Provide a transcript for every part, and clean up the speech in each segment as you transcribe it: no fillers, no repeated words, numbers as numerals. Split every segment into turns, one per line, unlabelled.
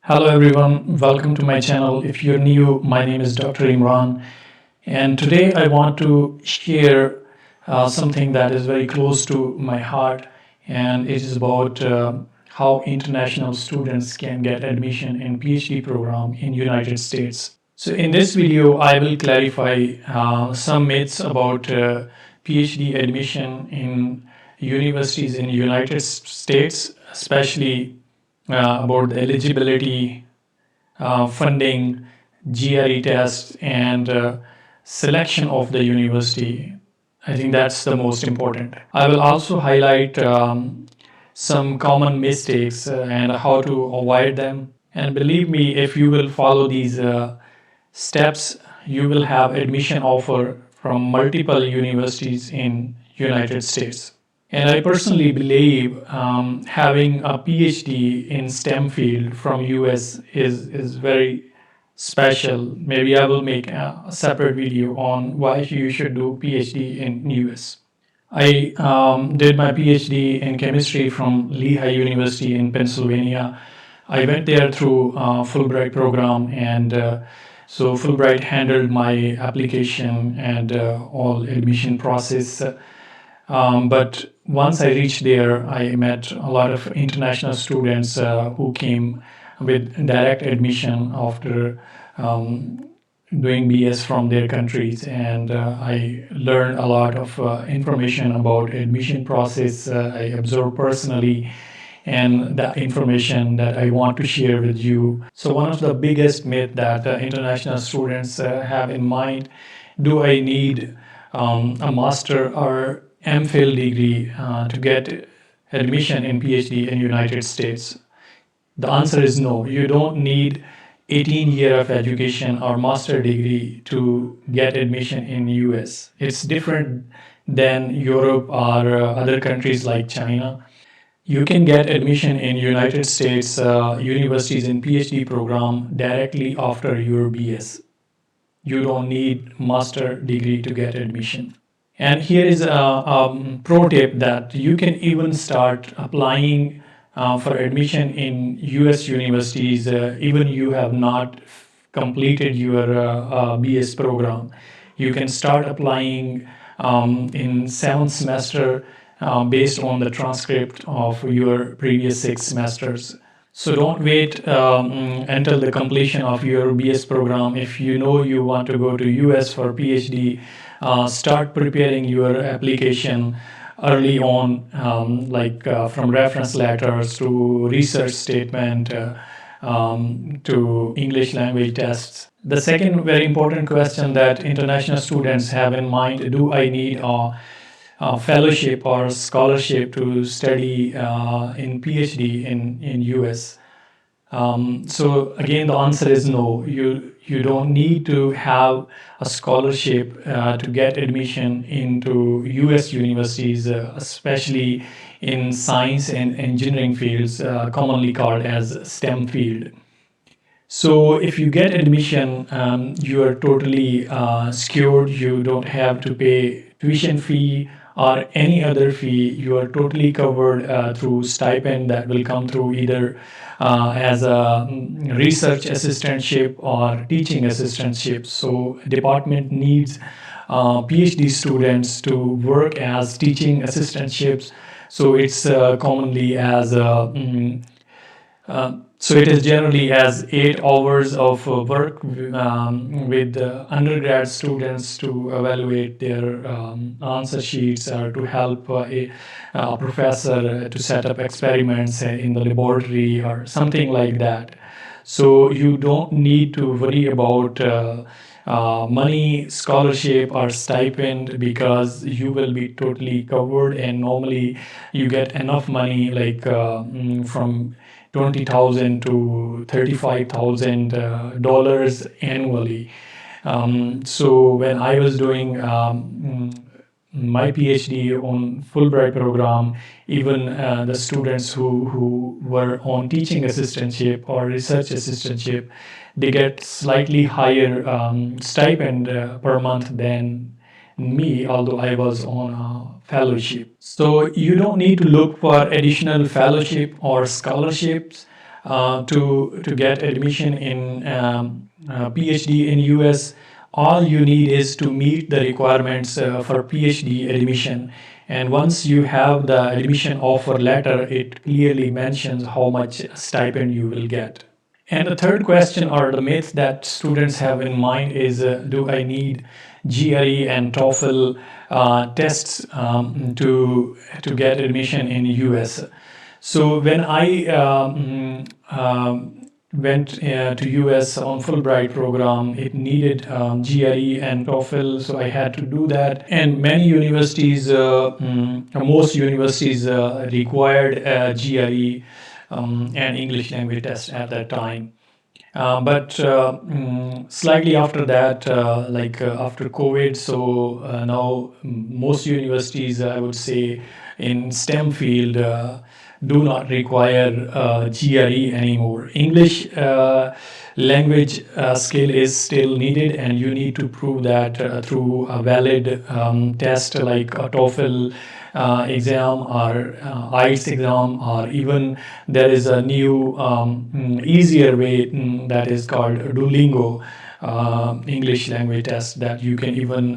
Hello everyone, welcome to my channel. If you're new, my name is Dr. Imran, and today I want to share something that is very close to my heart, and it is about how international students can get admission in PhD program in United States. So in this video, I will clarify some myths about PhD admission in universities in United States, especially about the eligibility, funding, GRE tests, and selection of the university. I think that's the most important. I will also highlight some common mistakes and how to avoid them. And believe me, if you will follow these steps, you will have admission offer from multiple universities in United States. And I personally believe having a PhD in STEM field from US is very special. Maybe I will make a separate video on why you should do PhD in US. I did my PhD in chemistry from Lehigh University in Pennsylvania. I went there through Fulbright program, and so Fulbright handled my application and all admission process. But once I reached there, I met a lot of international students who came with direct admission after doing BS from their countries, and I learned a lot of information about admission process. I observed personally, and the information that I want to share with you. So one of the biggest myth that international students have in mind: do I need a master or MPhil degree to get admission in PhD in United States? The answer is no. You don't need 18 year of education or master degree to get admission in US. It's different than Europe or other countries like China. You can get admission in United States universities in PhD program directly after your BS. You don't need master degree to get admission. And here is a pro tip that you can even start applying for admission in US universities even you have not completed your BS program. You can start applying in seventh semester based on the transcript of your previous 6 semesters. So don't wait until the completion of your BS program. If you know you want to go to US for PhD, start preparing your application early on, from reference letters to research statement to English language tests. The second very important question that international students have in mind: do I need a fellowship or scholarship to study in PhD in US? So again, the answer is no. You don't need to have a scholarship to get admission into U.S. universities, especially in science and engineering fields, commonly called as STEM field. So if you get admission, you are totally secured. You don't have to pay tuition fee or any other fee. You are totally covered through stipend that will come through either as a research assistantship or teaching assistantship. So department needs PhD students to work as teaching assistantships. So it's commonly as so it is generally as 8 hours of work with undergrad students to evaluate their answer sheets or to help a professor to set up experiments in the laboratory or something like that. So you don't need to worry about money, scholarship, or stipend because you will be totally covered. And normally you get enough money, like from 20,000 to $35,000 annually. So when I was doing my PhD on Fulbright program, even the students who were on teaching assistantship or research assistantship, they get slightly higher stipend per month than me, although I was on a fellowship. So you don't need to look for additional fellowship or scholarships. to get admission in PhD in US, all you need is to meet the requirements for PhD admission. And once you have the admission offer letter, it clearly mentions how much stipend you will get. And the third question or the myth that students have in mind is, do I need GRE and TOEFL tests to get admission in US? So when I went to US on Fulbright program, it needed GRE and TOEFL, so I had to do that. And many universities, most universities required GRE and English language test at that time. But slightly after that, after COVID, so now most universities, I would say, in STEM field do not require GRE anymore. English language skill is still needed, and you need to prove that through a valid test like a TOEFL exam or IELTS exam, or even there is a new easier way that is called Duolingo English language test that you can even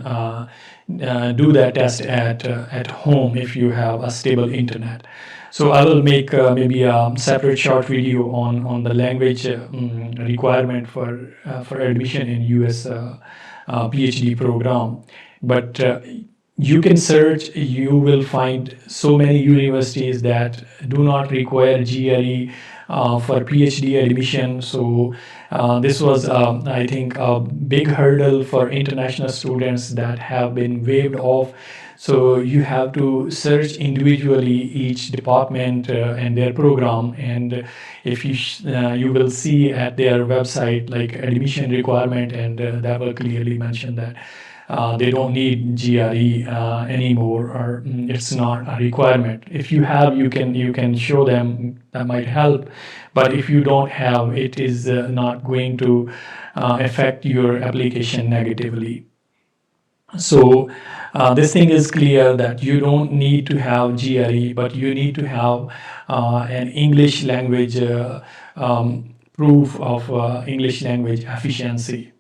do that test at home if you have a stable internet. So I will make maybe a separate short video on the language requirement for admission in US PhD program. But you can search, you will find so many universities that do not require GRE for PhD admission. So this was, I think, a big hurdle for international students that have been waived off. So you have to search individually each department and their program, and if you will see at their website like admission requirement, and that will clearly mention that they don't need GRE anymore, or it's not a requirement. If you have, you can show them, that might help. But if you don't have, it is not going to affect your application negatively. So this thing is clear that you don't need to have GRE, but you need to have an English language proof of English language efficiency.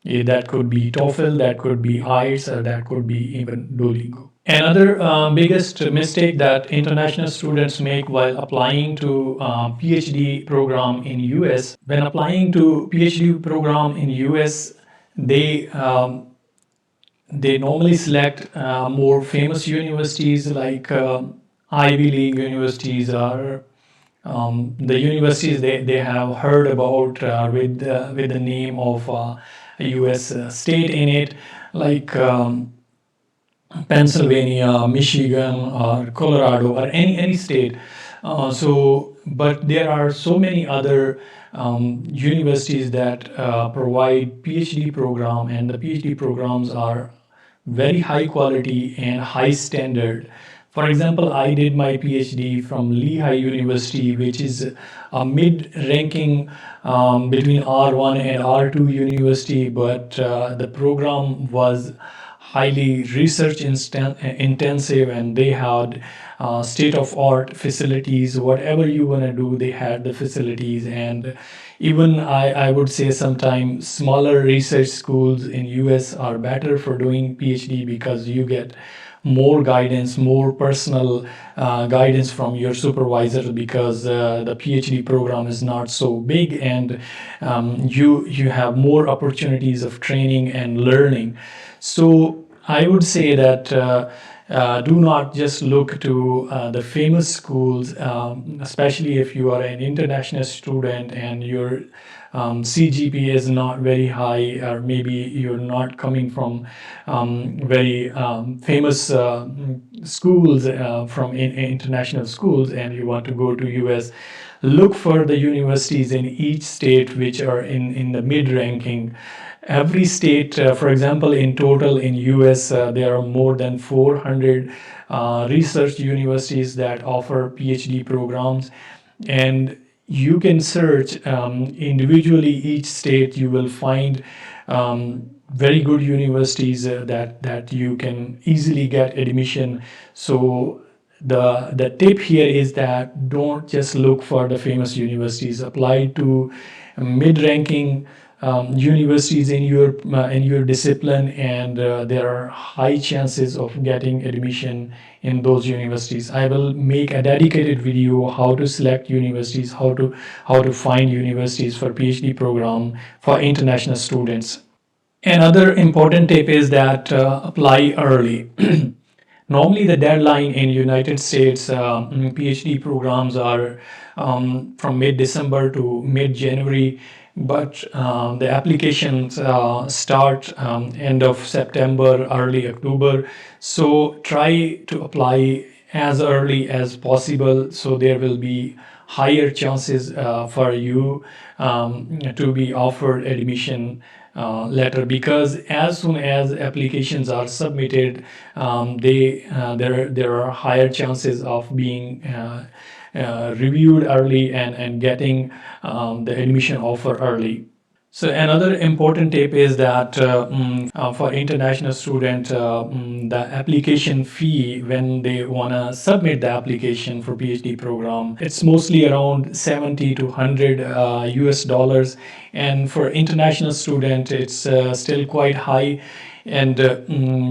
That could be TOEFL, that could be IELTS, or that could be even Duolingo. Another biggest mistake that international students make while applying to PhD program in US, when applying to PhD program in US, they normally select more famous universities like Ivy League universities, or the universities they have heard about with the name of a US state in it, like Pennsylvania, Michigan, or Colorado, or any state. But there are so many other universities that provide PhD program, and the PhD programs are very high quality and high standard. For example, I did my PhD from Lehigh University, which is a mid-ranking between R1 and R2 university, but the program was highly research intensive, and they had state-of-art facilities. Whatever you want to do, they had the facilities. And even I would say sometimes smaller research schools in US are better for doing PhD, because you get more guidance, more personal guidance from your supervisor, because the PhD program is not so big, and you have more opportunities of training and learning. So I would say that do not just look to the famous schools, especially if you are an international student and your CGPA is not very high, or maybe you're not coming from very famous schools, from international schools, and you want to go to US. Look for the universities in each state which are in the mid ranking. Every state, for example, in total in US, there are more than 400 research universities that offer PhD programs, and you can search individually each state. You will find very good universities that you can easily get admission. So the tip here is that don't just look for the famous universities. Apply to mid-ranking universities in your discipline, and there are high chances of getting admission in those universities. I will make a dedicated video how to select universities, how to find universities for PhD program for international students. Another important tip is that apply early. Normally, the deadline in United States PhD programs are from mid-December to mid-January, but the applications start end of September, early October. So try to apply as early as possible, so there will be higher chances for you to be offered admission letter, because as soon as applications are submitted, there are higher chances of being reviewed early and getting the admission offer early. So another important tip is that for international student, the application fee when they wanna submit the application for PhD program, it's mostly around 70 to 100 US dollars, and for international student, it's still quite high, and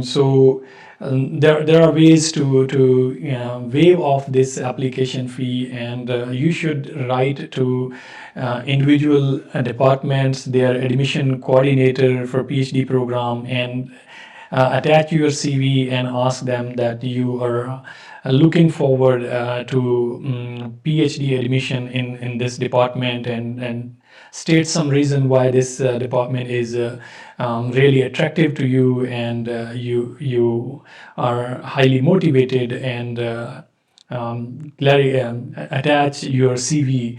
so. There are ways to waive off this application fee, and you should write to individual departments, their admission coordinator for PhD program, and attach your CV and ask them that you are looking forward to PhD admission in this department, and state some reason why this department is really attractive to you, and you are highly motivated, and attach your CV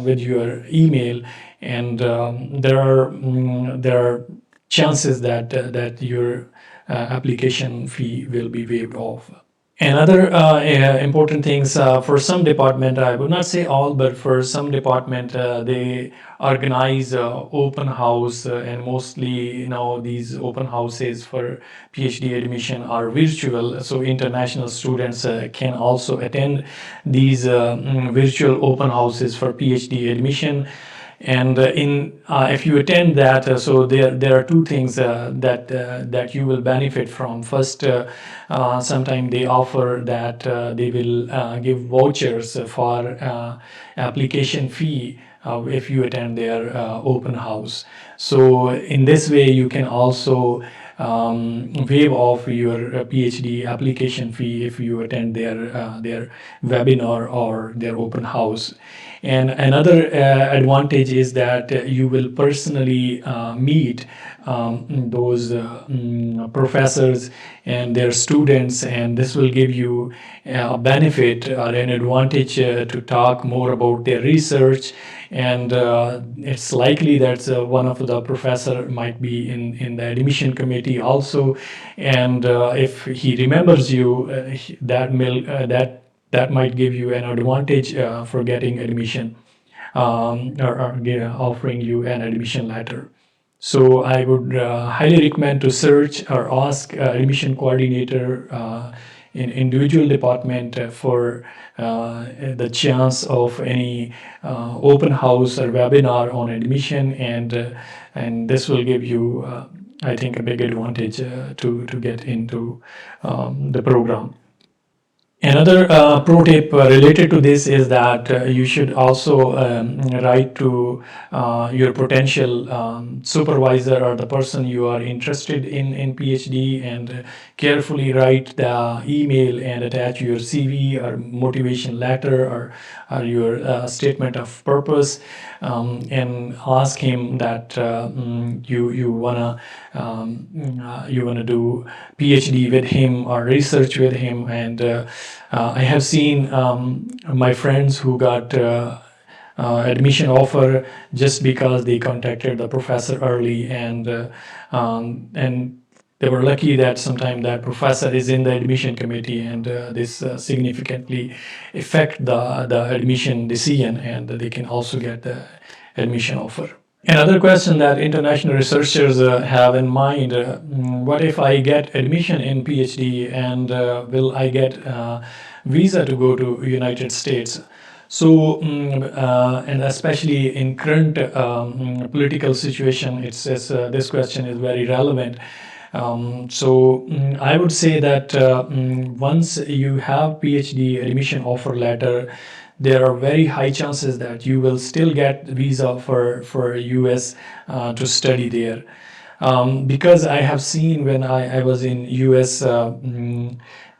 with your email, and there are chances that your application fee will be waived off. Another important things for some department, I would not say all, but for some department, they organize open house, and mostly these open houses for PhD admission are virtual, so international students can also attend these virtual open houses for PhD admission. And in if you attend that, so there are two things that you will benefit from. First, sometime they offer that they will give vouchers for application fee if you attend their open house. So in this way, you can also waive off your PhD application fee if you attend their webinar or their open house. And another advantage is that you will personally meet those professors and their students, and this will give you a benefit or an advantage to talk more about their research. And it's likely that one of the professor might be in the admission committee also, and if he remembers you, that might give you an advantage for getting admission, or offering you an admission letter. So I would highly recommend to search or ask admission coordinator in individual department for the chance of any open house or webinar on admission, and this will give you, I think, a big advantage to get into the program. Another pro tip related to this is that you should also write to your potential supervisor or the person you are interested in PhD, and carefully write the email and attach your CV or motivation letter, or your statement of purpose, and ask him that you wanna do PhD with him or research with him. And I have seen my friends who got admission offer just because they contacted the professor early, and they were lucky that sometime that professor is in the admission committee, and this significantly affect the admission decision, and they can also get the admission offer. Another question that international researchers have in mind, what if I get admission in PhD, and will I get visa to go to United States. So, and especially in current political situation, this question is very relevant. I would say that once you have PhD admission offer letter, there are very high chances that you will still get visa for US to study there. Because I have seen when I was in US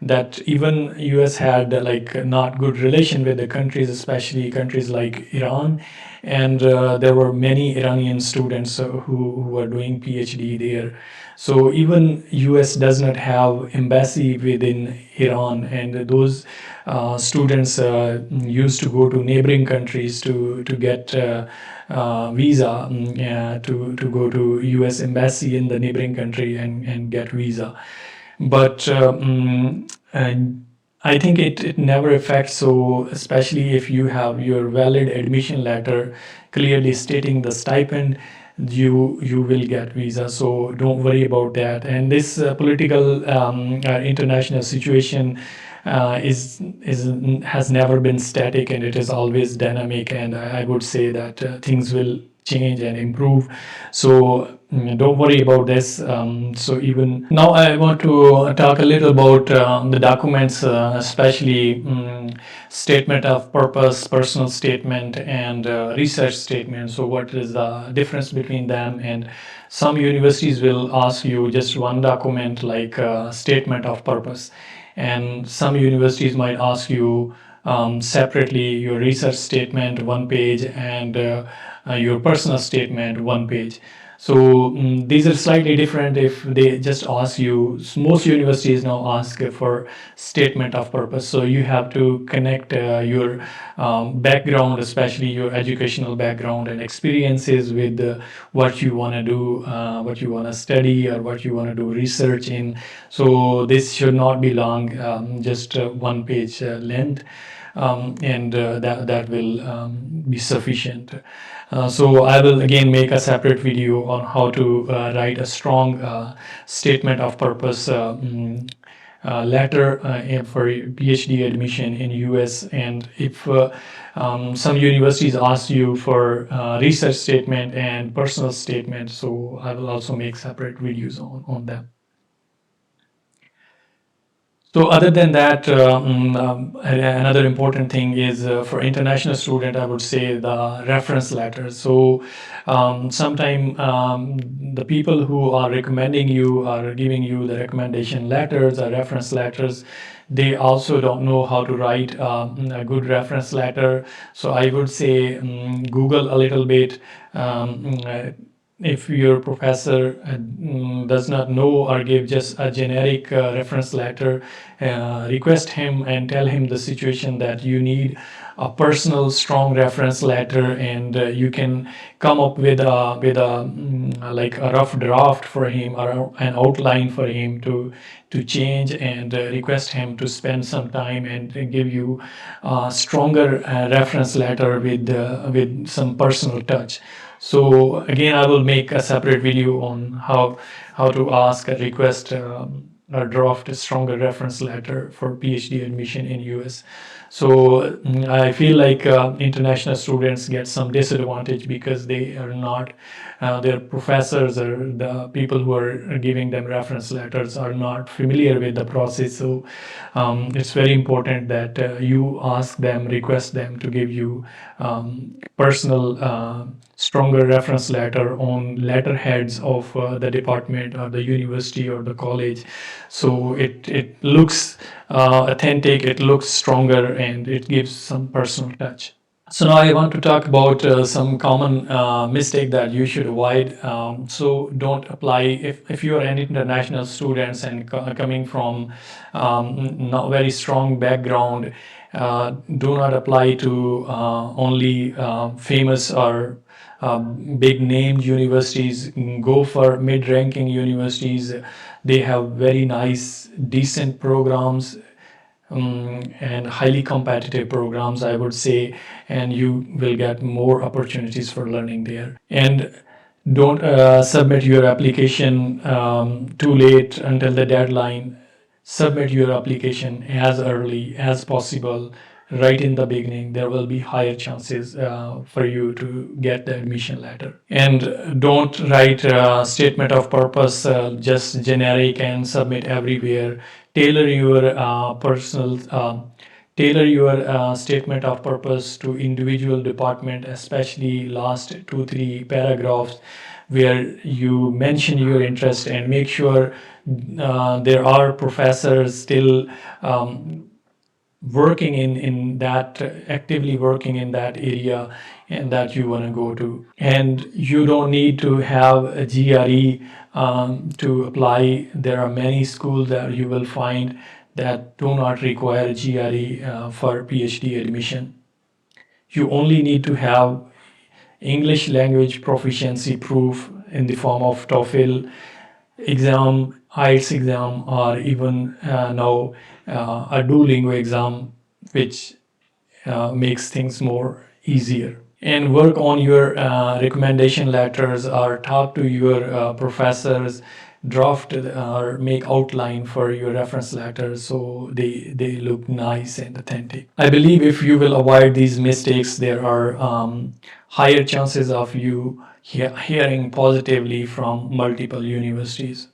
that even US had like not good relation with the countries, especially countries like Iran, and there were many Iranian students who were doing PhD there. So even US does not have embassy within Iran, and those students used to go to neighboring countries to get visa to go to US embassy in the neighboring country and get visa. But and I think it never affects. So especially if you have your valid admission letter clearly stating the stipend, you will get visa. So don't worry about that. And this political international situation is has never been static, and it is always dynamic. And I would say that things will change and improve. So don't worry about this. So even now, I want to talk a little about the documents, especially statement of purpose, personal statement, and research statement. So what is the difference between them? And some universities will ask you just one document like statement of purpose, and some universities might ask you separately your research statement one page and your personal statement one page. So these are slightly different if they just ask you. Most universities now ask for statement of purpose. So you have to connect your background, especially your educational background and experiences with what you want to do, what you want to study, or what you want to do research in. So this should not be long, just one page length. And that will be sufficient. So I will again make a separate video on how to write a strong statement of purpose letter for PhD admission in US. And if some universities ask you for research statement and personal statement, so I will also make separate videos on them. So other than that, another important thing is for international student, I would say the reference letters. So sometime the people who are recommending you are giving you the recommendation letters or reference letters. They also don't know how to write a good reference letter. So I would say Google a little bit. If your professor does not know or give just a generic reference letter, request him and tell him the situation that you need a personal strong reference letter, and you can come up with a like a rough draft for him or an outline for him to change, and request him to spend some time and give you a stronger reference letter with some personal touch. So again, I will make a separate video on how to ask a request or draft a stronger reference letter for PhD admission in US. So I feel like international students get some disadvantage because they are not, their professors or the people who are giving them reference letters are not familiar with the process. So it's very important that you ask them, request them to give you personal, stronger reference letter on letterheads of the department or the university or the college. So it looks authentic, it looks stronger, and it gives some personal touch. So now I want to talk about some common mistake that you should avoid. So don't apply if you are an international students and coming from not very strong background. Do not apply to only famous or big named universities. Go for mid-ranking universities. They have very nice, decent programs, and highly competitive programs, I would say, and you will get more opportunities for learning there. And don't submit your application too late until the deadline. submit your application as early as possible, right in the beginning. There will be higher chances for you to get the admission letter. And don't write a statement of purpose just generic and submit everywhere. Tailor your statement of purpose to individual department, especially last 2 3 paragraphs where you mention your interest, and make sure there are professors still working in that, actively working in that area, and that you want to go to. And you don't need to have a GRE to apply. There are many schools that you will find that do not require GRE for PhD admission. You only need to have English language proficiency proof in the form of TOEFL exam, IELTS exam, or even now a Duolingo exam, which makes things more easier. And work on your recommendation letters, or talk to your professors, draft or make outline for your reference letters so they look nice and authentic. I believe if you will avoid these mistakes, there are higher chances of you hearing positively from multiple universities.